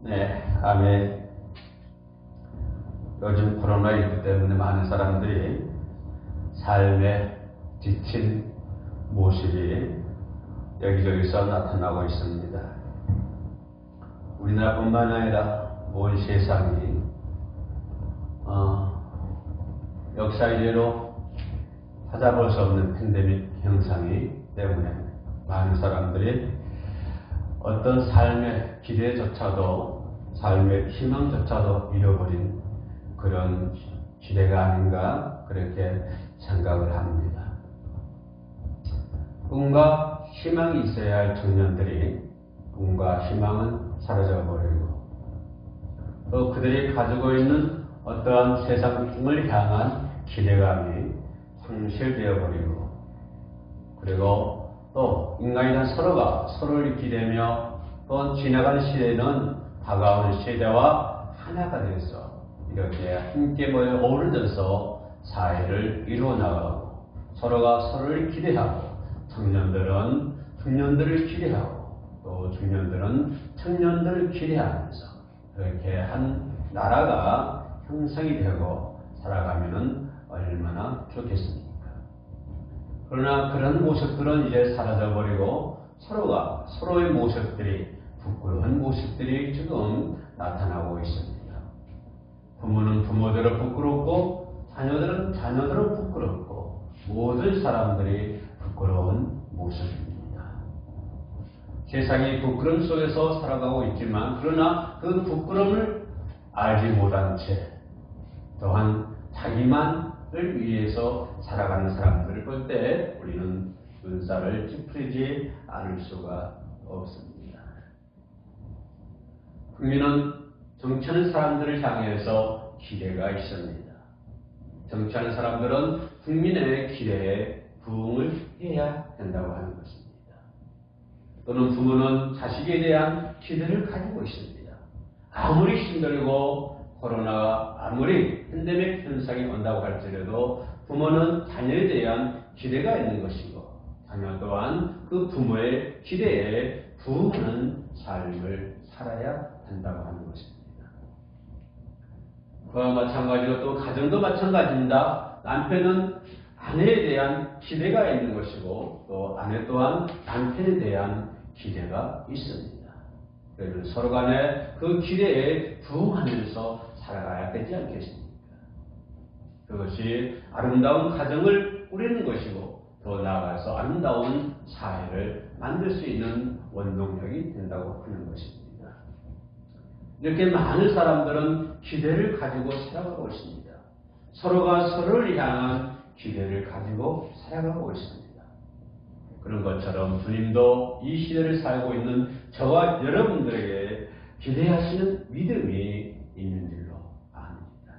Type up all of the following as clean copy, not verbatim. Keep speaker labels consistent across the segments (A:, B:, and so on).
A: 네, 아멘. 요즘 코로나19 때문에 많은 사람들이 삶에 지친 모습이 여기저기서 나타나고 있습니다. 우리나라뿐만 아니라 온 세상이 역사 이래로 찾아볼 수 없는 팬데믹 현상이 때문에 많은 사람들이 어떤 삶의 기대조차도, 삶의 희망조차도 잃어버린 그런 시대가 아닌가 그렇게 생각을 합니다. 꿈과 희망이 있어야 할 청년들이 꿈과 희망은 사라져버리고, 또 그들이 가지고 있는 어떠한 세상 꿈을 향한 기대감이 상실되어 버리고, 그리고 또 인간이란 서로가 서로를 기대며 또 지나가는 시대는 다가오는 시대와 하나가 되어서 이렇게 함께 모여 어우러져서 사회를 이루어 나가고, 서로가 서로를 기대하고, 청년들은 청년들을 기대하고, 또 중년들은 청년들을 기대하면서 그렇게 한 나라가 형성이 되고 살아가면은 얼마나 좋겠습니까? 그러나 그런 모습들은 이제 사라져버리고 서로가 서로의 모습들이, 부끄러운 모습들이 지금 나타나고 있습니다. 부모는 부모대로 부끄럽고, 자녀들은 자녀대로 부끄럽고, 모든 사람들이 부끄러운 모습입니다. 세상이 부끄러움 속에서 살아가고 있지만, 그러나 그 부끄러움을 알지 못한 채 또한 자기만을 위해서 살아가는 사람들을 볼 때 우리는 눈살을 찌푸리지 않을 수가 없습니다. 국민은 정치하는 사람들을 향해서 기대가 있습니다. 정치하는 사람들은 국민의 기대에 부응을 해야 된다고 하는 것입니다. 또는 부모는 자식에 대한 기대를 가지고 있습니다. 아무리 힘들고 코로나가 아무리 팬데믹 현상이 온다고 할지라도 부모는 자녀에 대한 기대가 있는 것이고, 자녀 또한 그 부모의 기대에 부응하는 삶을 살아야 된다고 하는 것입니다. 그와 마찬가지로 또 가정도 마찬가지입니다. 남편은 아내에 대한 기대가 있는 것이고, 또 아내 또한 남편에 대한 기대가 있습니다. 그래서 서로 간에 그 기대에 부응하면서 살아가야 되지 않겠습니까? 그것이 아름다운 가정을 꾸리는 것이고, 더 나아가서 아름다운 사회를 만들 수 있는 원동력이 된다고 하는 것입니다. 이렇게 많은 사람들은 기대를 가지고 살아가고 있습니다. 서로가 서로를 향한 기대를 가지고 살아가고 있습니다. 그런 것처럼 주님도 이 시대를 살고 있는 저와 여러분들에게 기대하시는 믿음이 있는 줄로 압니다.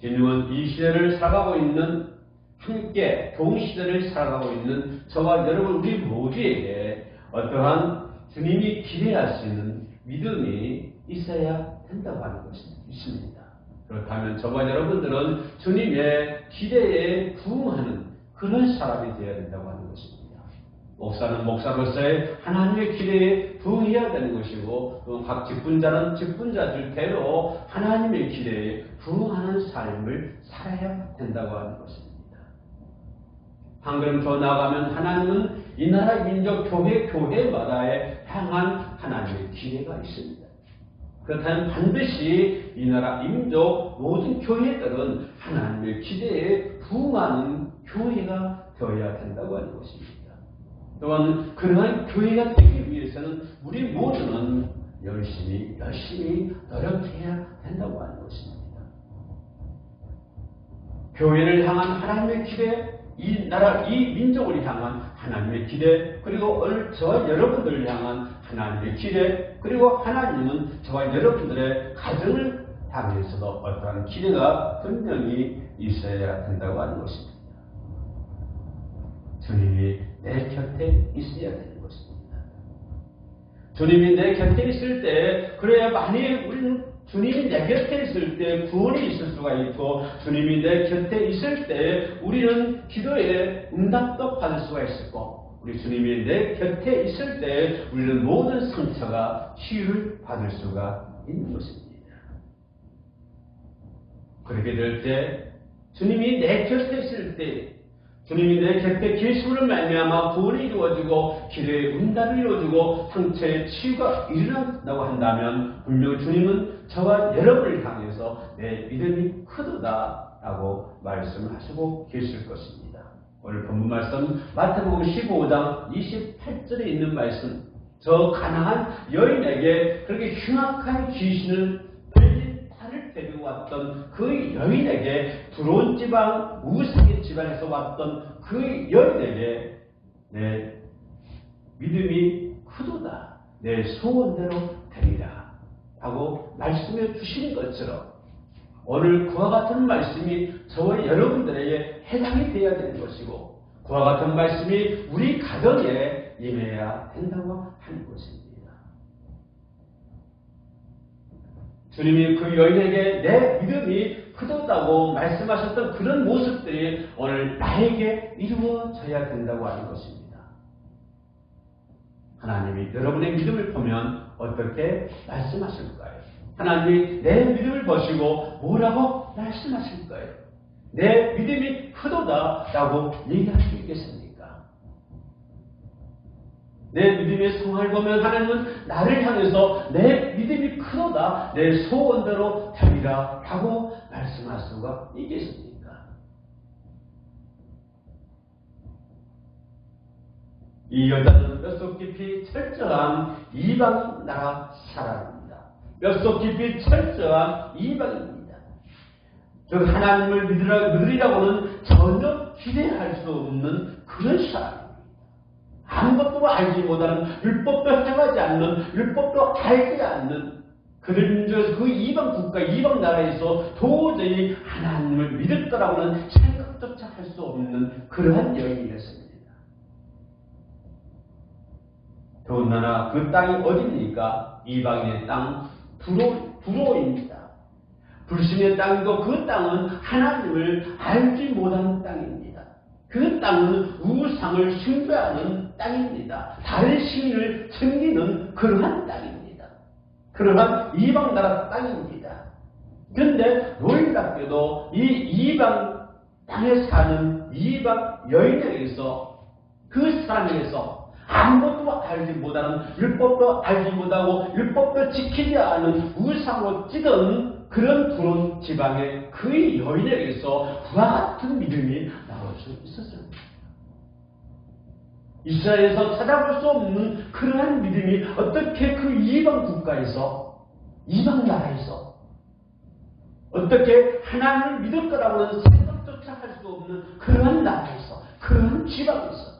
A: 주님은 이 시대를 살아가고 있는, 함께 동시대를 살아가고 있는 저와 여러분 우리 모두에게 어떠한 주님이 기대하시는 믿음이 있어야 된다고 하는 것이 있습니다. 그렇다면 저와 여러분들은 주님의 기대에 부응하는 그런 사람이 되어야 된다고 하는 것입니다. 목사는 목사로서의 하나님의 기대에 부응해야 되는 것이고, 또 각 직분자는 직분자들대로 하나님의 기대에 부응하는 삶을 살아야 된다고 하는 것입니다. 한 걸음 더 나아가면 하나님은 이 나라 민족 교회마다에 향한 하나님의 기대가 있습니다. 그렇다면 반드시 이 나라 민족 모든 교회들은 하나님의 기대에 부응하는 교회가 되어야 된다고 하는 것입니다. 또한 그러한 교회가 되기 위해서는 우리 모두는 열심히 노력해야 된다고 하는 것입니다. 교회를 향한 하나님의 기대, 이 나라, 이 민족을 향한 하나님의 기대, 그리고 오늘 저와 여러분들을 향한 하나님의 기대, 그리고 하나님은 저와 여러분들의 가정을 향해서도 어떠한 기대가 분명히 있어야 된다고 하는 것입니다. 주님이 내 곁에 있어야 되는 것입니다. 주님이 내 곁에 있을 때, 그래야 만일 우리는 주님이 내 곁에 있을 때 구원이 있을 수가 있고, 주님이 내 곁에 있을 때 우리는 기도에 응답도 받을 수가 있었고, 우리 주님이 내 곁에 있을 때 우리는 모든 상처가 치유를 받을 수가 있는 것입니다. 그렇게 될 때 주님이 내 곁에 있을 때 주님이 내 곁에 계심으로 말미암아 구원이 이루어지고 기도의 응답이 이루어지고 상처의 치유가 일어난다고 한다면 분명히 주님은 저와 여러분을 향해서 내 믿음이 크도다라고 말씀하시고 계실 것입니다. 오늘 본문 말씀 마태복음 15장 28절에 있는 말씀, 저 가난한 여인에게 그렇게 흉악한 귀신을 달을 데리고 왔던 그 여인에게 두로온 지방 우상의 집안에서 왔던 그 여인에게 내 믿음이 크도다, 내 소원대로 되리라 하고 말씀해 주신 것처럼 오늘 그와 같은 말씀이 저와 여러분들에게 해당이 되어야 되는 것이고 그와 같은 말씀이 우리 가정에 임해야 된다고 하는 것입니다. 주님이 그 여인에게 내 믿음이 크다고 말씀하셨던 그런 모습들이 오늘 나에게 이루어져야 된다고 하는 것입니다. 하나님이 여러분의 믿음을 보면 어떻게 말씀하실까요? 하나님이 내 믿음을 보시고 뭐라고 말씀하실까요? 내 믿음이 크도다라고 얘기할 수 있겠습니까? 내 믿음의 상황을 보면 하나님은 나를 향해서 내 믿음이 크도다, 내 소원대로 되리라 라고 말씀할 수가 있겠습니까? 이 여자는 뼛속 깊이 철저한 이방 나라 사람입니다. 뼛속 깊이 철저한 이방입니다. 즉 하나님을 믿으리라고는 전혀 기대할 수 없는 그런 사람입니다. 아무것도 알지 못하는, 율법도 행하지 않는, 율법도 알지 않는 그들 민족에서 그 이방 국가, 이방 나라에서 도저히 하나님을 믿을 거라고는 생각조차 할 수 없는 그러한 여인이었습니다. 더군다나 그 땅이 어디입니까? 이방인의 땅, 두로입니다. 불신의 땅이고 그 땅은 하나님을 알지 못하는 땅입니다. 그 땅은 우상을 숭배하는 땅입니다. 다른 신을 섬기는 그러한 땅입니다. 그러한 이방 나라 땅입니다. 그런데 놀랍게도 이 이방 땅에 사는 이방 여인에게서 그 사람에게서 아무것도 알지 못하는, 율법도 알지 못하고 율법도 지키지 않은 우상으로 찌든 그런 두로온 지방의 그 여인에게서 그와 같은 믿음이 나올 수 있었습니다. 이스라엘에서 찾아볼 수 없는 그러한 믿음이 어떻게 그 이방 국가에서, 이방 나라에서 어떻게 하나님을 믿을 거라고는 생각조차 할 수 없는 그러한 나라에서, 그러한 지방에서,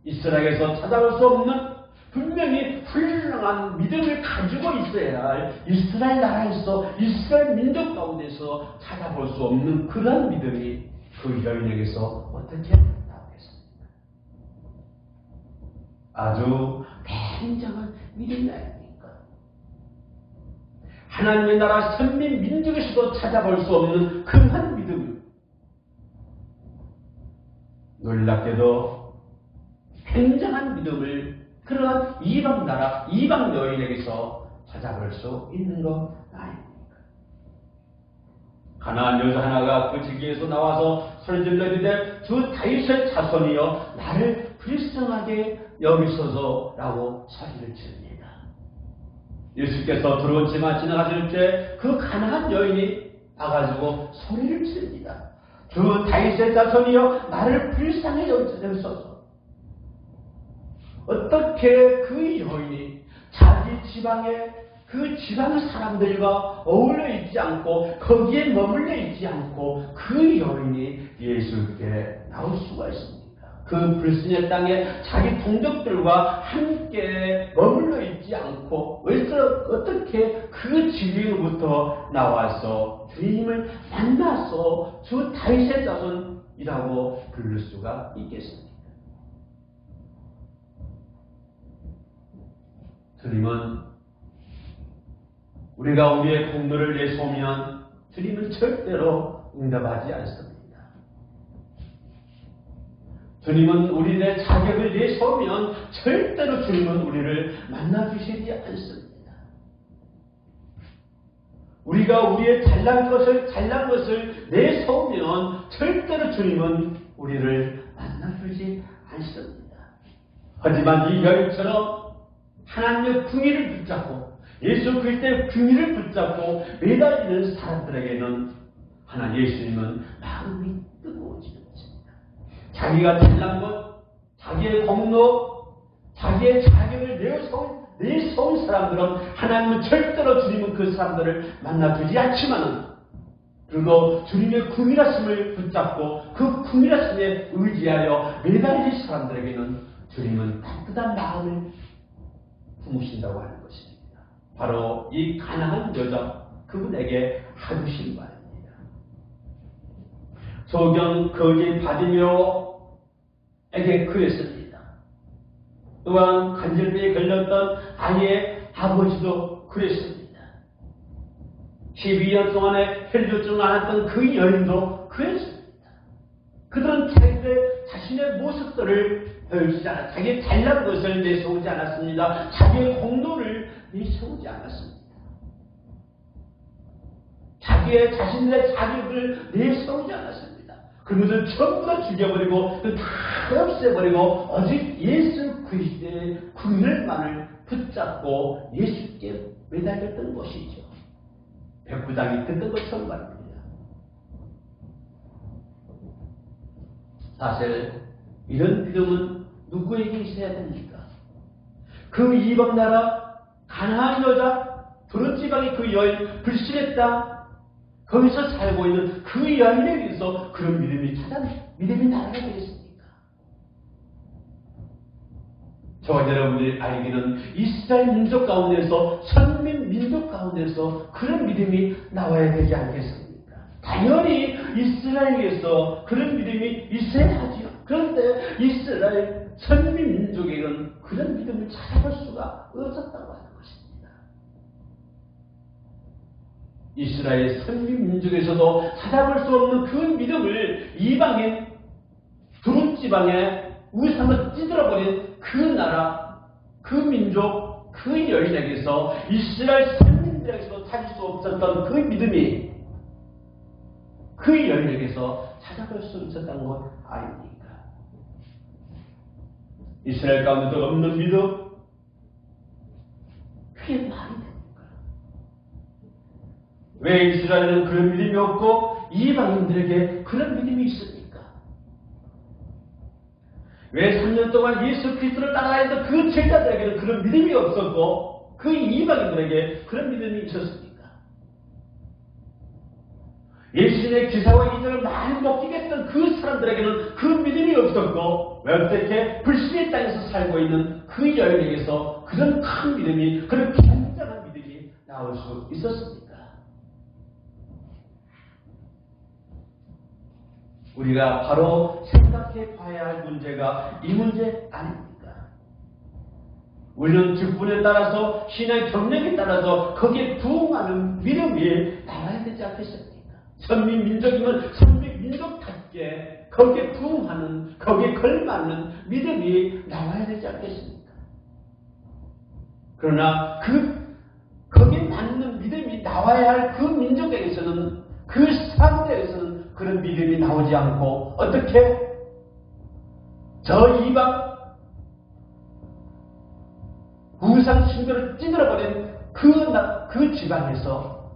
A: 이스라엘에서 찾아볼 수 없는 분명히 훌륭한 믿음을 가지고 있어야 할 이스라엘 나라에서, 이스라엘 민족 가운데서 찾아볼 수 없는 그런 믿음이 그 여인에게서 어떻게 나오겠습니까? 아주 굉장한 믿음이 아닙니까? 하나님의 나라 선민 민족에서도 찾아볼 수 없는 그러한 믿음. 놀랍게도 굉장한 믿음을 그러한 이방 나라, 이방 여인에게서 찾아볼 수 있는 것 아닙니까? 가나안 여자 하나가 그 지기에서 나와서 소리질러 이르되 주 다윗의 자손이여 나를 불쌍하게 여기소서라고 소리를 지릅니다. 예수께서 두로온지만 지나가실 때 그 가나안 여인이 와가지고 소리를 지릅니다. 주 다윗의 자손이여 나를 불쌍히 여기소서. 어떻게 그 여인이 자기 지방의 그 지방 사람들과 어울려 있지 않고 거기에 머물러 있지 않고 그 여인이 예수께 나올 수가 있습니까? 그 불신의 땅에 자기 동족들과 함께 머물러 있지 않고 어떻게 그 지위로부터 나와서 주님을 만나서 주 다윗의 자손이라고 부를 수가 있겠습니까? 주님은 우리가 우리의 공로를 내세우면 주님은 절대로 응답하지 않습니다. 주님은 우리의 자격을 내세우면 절대로 주님은 우리를 만나주시지 않습니다. 우리가 우리의 잘난 것을 내세우면 절대로 주님은 우리를 만나주지 않습니다. 하지만 이 여인처럼 하나님의 궁의를 붙잡고 예수 그리스도의 궁의를 붙잡고 매달리는 사람들에게는 하나님 예수님은 마음이 뜨거워지는 것입니다. 자기가 잘난 것, 자기의 공로, 자기의 자격을 내세운 사람들은 하나님은 절대로 주님은 그 사람들을 만나주지 않지만은 그리고 주님의 궁의라심을 붙잡고 그 궁의라심에 의지하여 매달릴 사람들에게는 주님은 따뜻한 마음을 품으신다고 하는 것입니다. 바로 이 가난한 여자 그분에게 하주신 말입니다. 소경 거지 바디메오에게 그랬습니다. 또한 간질병에 걸렸던 아이의 아버지도 그랬습니다. 12년 동안에 혈류증을 앓았던 그 여인도 그랬습니다. 그들은 자신의 모습들을 보여주지 않았습니다. 자기의 잘난 것을 내세우지 않았습니다. 자기의 공로를 내세우지 않았습니다. 자신들의 자격을 내세우지 않았습니다. 그것을 전부 다 죽여버리고 다 없애버리고 오직 예수 그리스도의 궁율만을 붙잡고 예수께 매달렸던 것이죠. 백부장이 듣던 것처럼 말입니다. 사실 이런 믿음은 누구에게 있어야 됩니까? 그 이방 나라 가나안 여자 도른 지방의 그 여인 불신했다. 거기서 살고 있는 그 여인에게서 그런 믿음이 나라가 되겠습니까? 저와 여러분들이 알기는 이스라엘 민족 가운데서 선민 민족 가운데서 그런 믿음이 나와야 되지 않겠습니까? 당연히 이스라엘에서 그런 믿음이 있어야 하지요. 그런데 이스라엘 선민 민족에게는 그런 믿음을 찾아볼 수가 없었다고 하는 것입니다. 이스라엘 선민 민족에서도 찾아볼 수 없는 그 믿음을 이방인 두름 지방에 우상을 찌들어버린 그 나라, 그 민족, 그 여인에게서 이스라엘 선민들에게서도 찾을 수 없었던 그 믿음이 그 여인에게서 찾아볼 수 있었던 것 아닙니까? 이스라엘 가운데도 없는 믿음? 그게 말이 됩니까? 왜 이스라엘은 그런 믿음이 없고 이방인들에게 그런 믿음이 있습니까? 왜 3년 동안 예수 그리스도를 따라다니던 그 제자들에게는 그런 믿음이 없었고 그 이방인들에게 그런 믿음이 있었습니까? 예수님의 기사와 이적을 많이 목격했던 그 사람들에게는 그 믿음이 없었고 왜 어떻게 불신의 땅에서 살고 있는 그 여인에게서 그런 큰 믿음이, 그런 굉장한 믿음이 나올 수 있었습니까? 우리가 바로 생각해 봐야 할 문제가 이 문제 아닙니까? 우리는 직분에 따라서 신의 경력에 따라서 거기에 부응하는 믿음이 나와야 되지 않겠습니까? 선민 민족이면 선민 민족답게 거기에 부응하는, 거기에 걸맞는 믿음이 나와야 되지 않겠습니까? 그러나 거기에 맞는 믿음이 나와야 할 그 민족에게서는, 그 사람들에게서는 그런 믿음이 나오지 않고 어떻게 저 이방 우상 신들을 찌들어버린 그 지방에서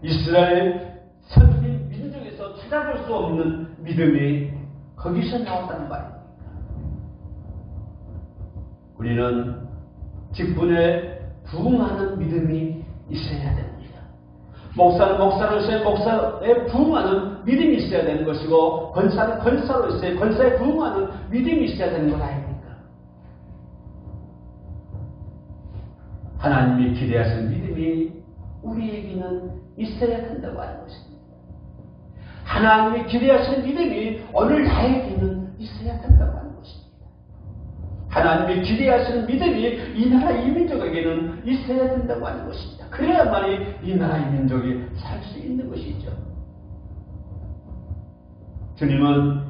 A: 이스라엘 선민 민족에서 찾아볼 수 없는 믿음이 거기서 나왔다는 말입니다. 우리는 직분에 부응하는 믿음이 있어야 됩니다. 목사는 목사로서의 목사에 부응하는 믿음이 있어야 되는 것이고, 권사는 권사로서의 권사에 부응하는 믿음이 있어야 되는 것 아닙니까? 하나님이 기대하신 믿음이 우리에게는 있어야 된다고 하는 것입니다. 하나님이 기대하신 믿음이 오늘 나에게는 있어야 된다고 하는 것입니다. 하나님이 기대하시는 믿음이 이 나라 이 민족에게는 있어야 된다고 하는 것입니다. 그래야만이 이 나라 이 민족이 살 수 있는 것이죠. 주님은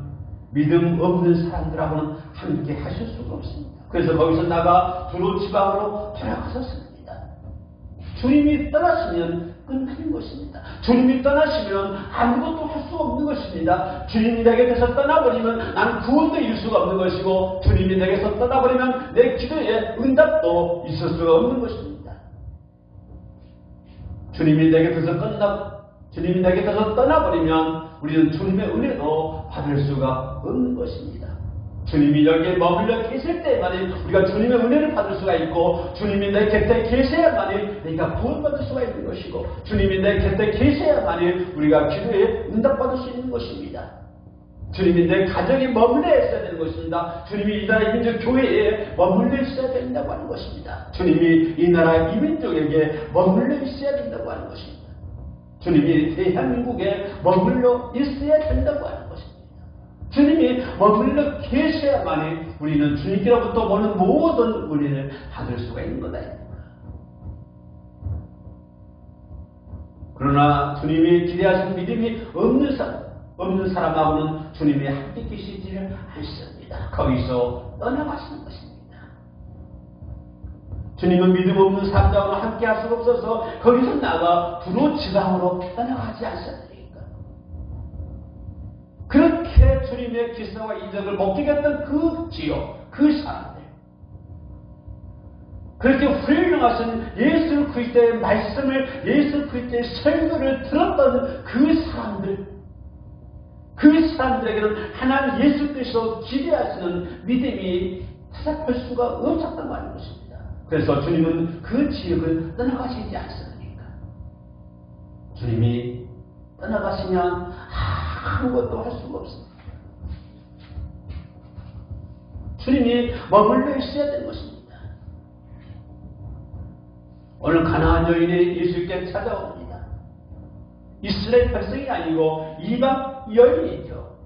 A: 믿음 없는 사람들하고는 함께 하실 수가 없습니다. 그래서 거기서 나가 두로 지방으로 돌아가셨습니다. 주님이 떠나시면 끝나는 것입니다. 주님이 떠나시면 아무것도 할 수 없는 것입니다. 주님이 내게서 떠나버리면 나는 구원도 이룰 수가 없는 것이고, 주님이 내게서 떠나버리면 내 기도에 응답도 있을 수가 없는 것입니다. 주님이 내게서 떠나버리면 우리는 주님의 은혜도 받을 수가 없는 것입니다. 주님이 여기에 머물러 계실 때만이 우리가 주님의 은혜를 받을 수가 있고, 주님이 내 곁에 계셔야만이 내가 구원받을 수가 있는 것이고, 주님이 내 곁에 계셔야만이 우리가 기도에 응답받을 수 있는 것입니다. 주님이 내 가정에 머물러 있어야 되는 것입니다. 주님이 이 나라 이민족 교회에 머물러 있어야 된다고 하는 것입니다. 주님이 이 나라 이민족에게 머물러 있어야 된다고 하는 것입니다. 주님이 대한민국에 머물러 있어야 된다고 하는 것입니다. 주님이 머물러 계셔야만이 우리는 주님께로부터 오는 모든 은혜를 받을 수가 있는 거다. 그러나 주님이 기대하신 믿음이 없는 사람하고는 주님이 함께 계시지를 않습니다. 거기서 떠나가시는 것입니다. 주님은 믿음 없는 사람하고는 함께 할 수가 없어서 거기서 나가 두로 지방으로 떠나가지 않습니까? 그렇게 주님의 기사와 이적을 목격했던 그 지역, 그 사람들, 그렇게 훌륭하신 예수 그리스도의 말씀을, 예수 그리스도의 설교를 들었던 그 사람들에게는 하나님 예수 그리스도 기대하시는 믿음이 타작할 수가 없었단 말인 것입니다. 그래서 주님은 그 지역을 떠나가시지 않습니까? 주님이 떠나가시면 아무것도 할 수가 없습니다. 주님이 머물러 있어야 되는 것입니다. 오늘 가나안 여인이 예수께 찾아옵니다. 이스라엘 백성이 아니고 이방 여인이죠.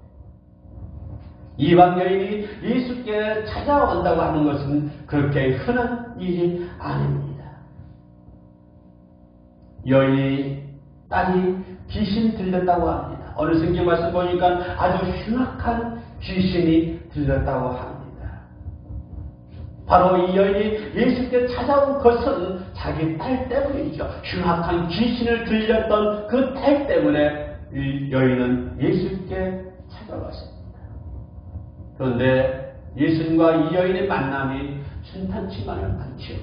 A: 이방 여인이 예수께 찾아온다고 하는 것은 그렇게 흔한 일이 아닙니다. 여인이 딸이 귀신 들렸다고 합니다. 어느 성경 말씀 보니까 아주 흉악한 귀신이 들렸다고 합니다. 바로 이 여인이 예수께 찾아온 것은 자기 딸 때문이죠. 흉악한 귀신을 들렸던 그 딸 때문에 이 여인은 예수께 찾아왔습니다. 그런데 예수님과 이 여인의 만남이 순탄치만은 않죠.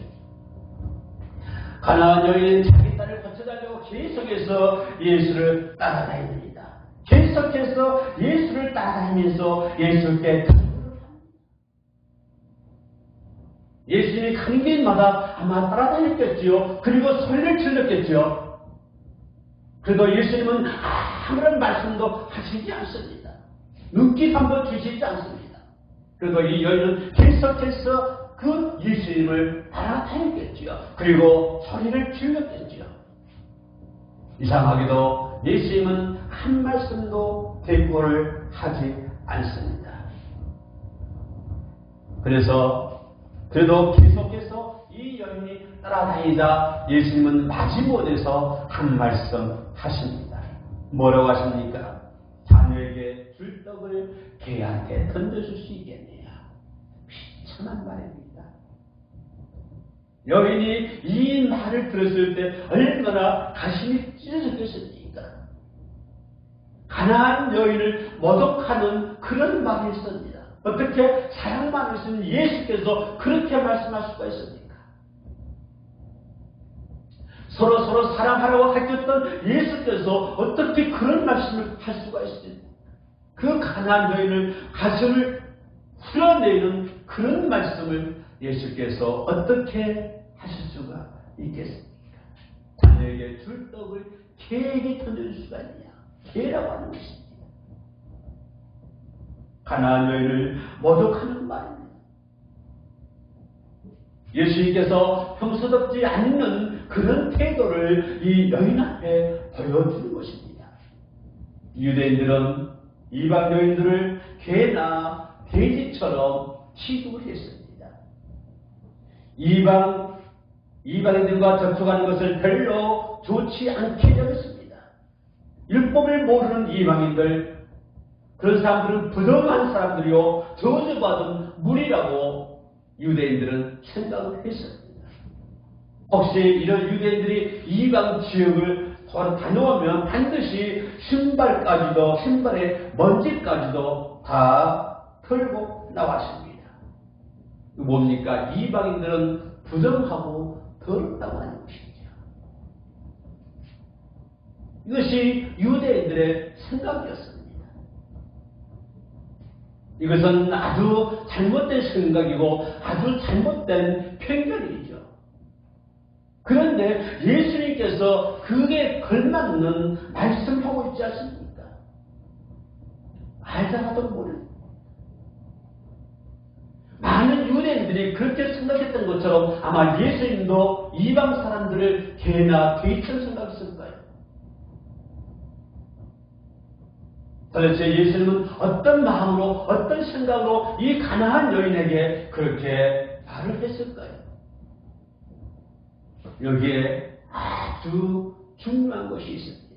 A: 가나안 여인은 자기 딸을 거쳐다니고 계속해서 예수를 따라다닙니다. 계속해서 예수를 따라다니면서 예수께 예수님이 가는 길마다 아마 따라다녔겠지요. 그리고 소리를 질렀겠지요. 그래도 예수님은 아무런 말씀도 하시지 않습니다. 눈길 한번 주시지 않습니다. 그래도 이 여인은 계속해서 그 예수님을 따라다녔겠지요. 그리고 소리를 질렀겠지요. 이상하게도 예수님은 한 말씀도 대꾸를 하지 않습니다. 그래도 계속해서 이 여인이 따라다니자 예수님은 마지못에서 한 말씀 하십니다. 뭐라고 하십니까? 자녀에게 줄 떡을 개한테 던져줄 수 있겠느냐. 비참한 말입니다. 여인이 이 말을 들었을 때 얼마나 가슴이 찢어졌겠습니까? 가난한 여인을 모독하는 그런 말이 있습니다. 어떻게 사랑만 있으면 예수께서 그렇게 말씀할 수가 있습니까? 서로 사랑하라고 하셨던 예수께서 어떻게 그런 말씀을 할 수가 있습니까? 그 가난한 여인을 가슴을 풀어내는 그런 말씀을 예수께서 어떻게 하실 수가 있겠습니까? 자녀에게 줄 떡을 개에게 던질 수가 있느냐? 개라고 하는 것입니다. 가나안 여인을 모독하는 말입니다. 예수님께서 평소답지 않는 그런 태도를 이 여인 앞에 보여주는 것입니다. 유대인들은 이방 여인들을 개나 돼지처럼 취급을 했습니다. 이방인들과 접촉하는 것을 별로 좋지 않게 여겼습니다. 율법을 모르는 이방인들, 그런 사람들은 부정한 사람들이요 저주받은 무리라고 유대인들은 생각을 했습니다. 혹시 이런 유대인들이 이방 지역을 다녀오면 반드시 신발의 먼지까지도 다 털고 나왔습니다. 뭡니까? 이방인들은 부정하고 더럽다고 하는 것이죠. 이것이 유대인들의 생각이었습니다. 이것은 아주 잘못된 생각이고 아주 잘못된 편견이죠. 그런데 예수님께서 그게 걸맞는 말씀하고 있지 않습니까? 알다가도 모르는 많은 유대인들이 그렇게 생각했던 것처럼 아마 예수님도 이방 사람들을 개나 개처럼 생각했을 거예요. 도대체 예수님은 어떤 마음으로 어떤 생각으로 이 가난한 여인에게 그렇게 말을 했을까요? 여기에 아주 중요한 것이 있습니다.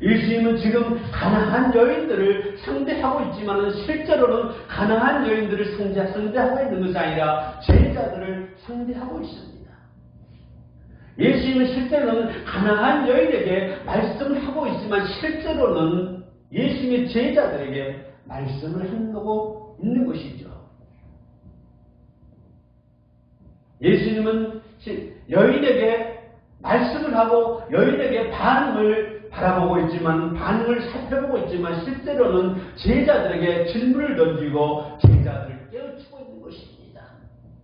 A: 예수님은 지금 가난한 여인들을 상대하고 있지만 실제로는 가난한 여인들을 상대하고 있는 것이 아니라 제자들을 상대하고 있습니다. 예수님은 실제로는 가난한 여인에게 말씀을 하고 있지만 실제로는 예수님의 제자들에게 말씀을 하고 있는 것이죠. 예수님은 여인에게 말씀을 하고 여인에게 반응을 바라보고 있지만 반응을 살펴보고 있지만 실제로는 제자들에게 질문을 던지고 제자들을 깨우치고 있는 것입니다.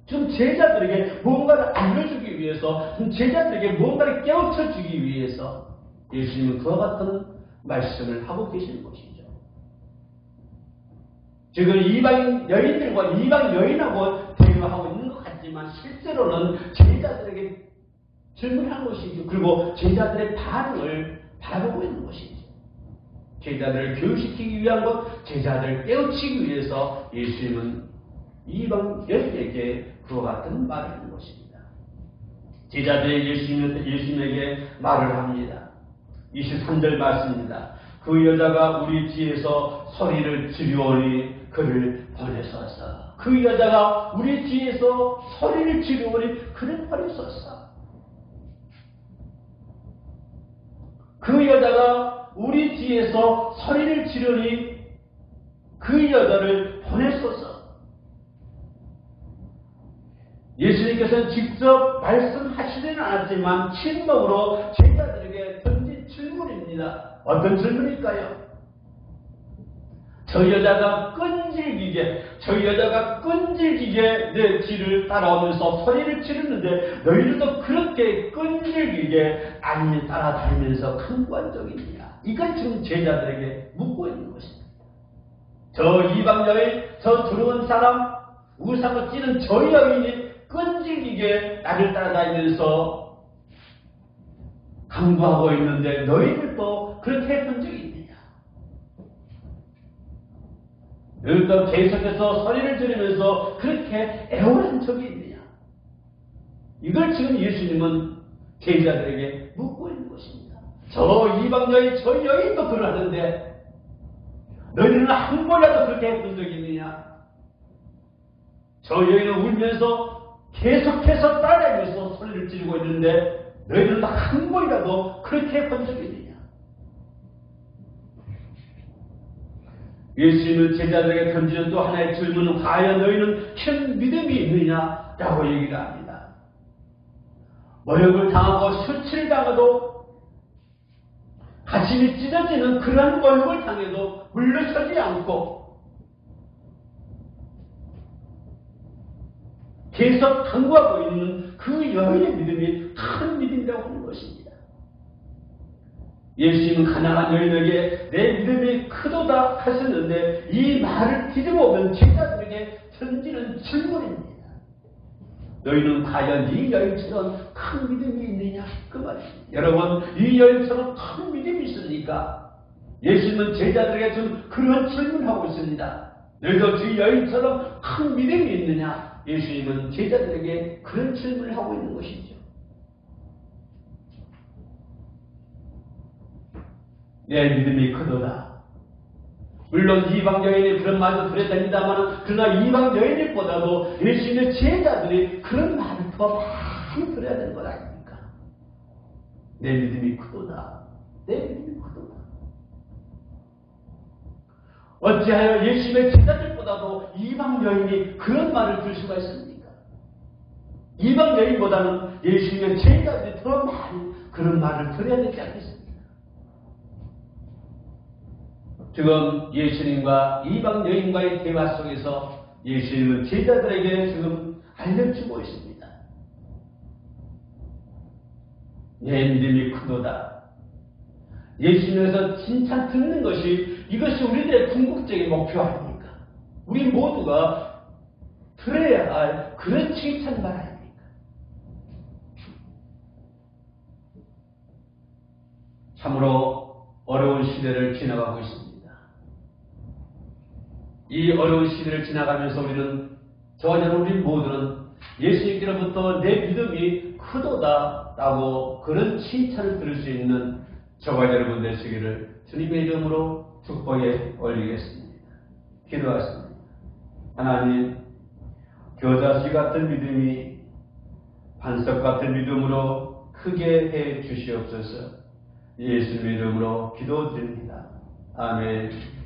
A: 지금 제자들에게 뭔가를 알려주기 위해서 제자들에게 뭔가를 깨우쳐주기 위해서 예수님은 그와 같은 말씀을 하고 계시는 것이죠. 지금 이방 여인들과 이방 여인하고 대화하고 있는 것 같지만 실제로는 제자들에게 질문한 것이죠. 그리고 제자들의 반응을 바라보고 있는 것이죠. 제자들을 교육시키기 위한 것, 제자들을 깨우치기 위해서 예수님은 이방 여인에게 그와 같은 말을 하는 것입니다. 제자들이 예수님에게 말을 합니다. 23절 말씀입니다. 그 여자가 우리 뒤에서 소리를 지르오니 그를 보내소서. 그 여자가 우리 뒤에서 소리를 지르오니 그를 보내소서. 그 여자가 우리 뒤에서 소리를 지르니 그 여자를 보내소서. 예수님께서는 직접 말씀하시지는 않았지만 침묵으로 제자들에게 던진 질문입니다. 어떤 질문일까요? 저 여자가 끈질기게 내 뒤를 따라오면서 소리를 지르는데 너희들도 그렇게 끈질기게 아니 따라다니면서 강구한 적이 있느냐? 이건 지금 제자들에게 묻고 있는 것입니다. 저 이방 여인, 저 두려운 사람, 우상을 찌는 저 여인이 끈질기게 나를 따라다니면서 강구하고 있는데 너희들도 그렇게 해본 적이 있느냐? 너희들도 계속해서 소리를 지르면서 그렇게 애원한 적이 있느냐? 이걸 지금 예수님은 제자들에게 묻고 있는 것입니다. 저 이방 여인, 저 여인도 그러는데 너희들은 한 번이라도 그렇게 해본 적이 있느냐? 저 여인은 울면서 계속해서 따라다니면서 소리를 지르고 있는데 너희들은 한 번이라도 그렇게 해본 적이 있느냐? 예수님은 제자들에게 던지는 또 하나의 질문은 과연 너희는 큰 믿음이 있느냐? 라고 얘기를 합니다. 모욕을 당하고 수치를 당해도 가슴이 찢어지는 그러한 모욕을 당해도 물러서지 않고 계속 강구하고 있는 그 여인의 믿음이 큰 믿음이라고 하는 것입니다. 예수님은 가난한 여인에게 내 믿음이 크도다 하셨는데 이 말을 뒤집어보면 제자들에게 던지는 질문입니다. 너희는 과연 이 여인처럼 큰 믿음이 있느냐? 그 말입니다. 여러분, 이 여인처럼 큰 믿음이 있습니까? 예수님은 제자들에게 좀 그런 질문하고 있습니다. 너희도 이 여인처럼 큰 믿음이 있느냐? 예수님은 제자들에게 그런 질문을 하고 있는 것이죠. 내 믿음이 크도다. 물론 이방 여인이 그런 말도 들어야 됩니다만, 그러나 이방 여인보다도 예수님의 제자들이 그런 말을 더 많이 들어야 되는 것 아닙니까? 내 믿음이 크도다. 내 믿음이 크도다. 어찌하여 예수님의 제자들보다도 이방 여인이 그런 말을 들 수가 있습니까? 이방 여인보다는 예수님의 제자들이 더 많이 그런 말을 들어야 되지 않겠습니까? 지금 예수님과 이방 여인과의 대화 속에서 예수님은 제자들에게 지금 알려주고 있습니다. 내 믿음이 크도다. 예수님에서 칭찬 듣는 것이, 이것이 우리들의 궁극적인 목표 아닙니까? 우리 모두가 들어야 할 그런 칭찬 말 아닙니까? 참으로 어려운 시대를 지나가고 있습니다. 이 어려운 시대를 지나가면서 우리는, 저와 여러분 모두는 예수님께로부터 내 믿음이 크도다 라고 그런 칭찬을 들을 수 있는 저와 여러분 되시기를 주님의 이름으로 축복에 올리겠습니다. 기도하겠습니다. 하나님, 겨자씨 같은 믿음이 반석 같은 믿음으로 크게 해 주시옵소서. 예수님의 이름으로 기도드립니다. 아멘.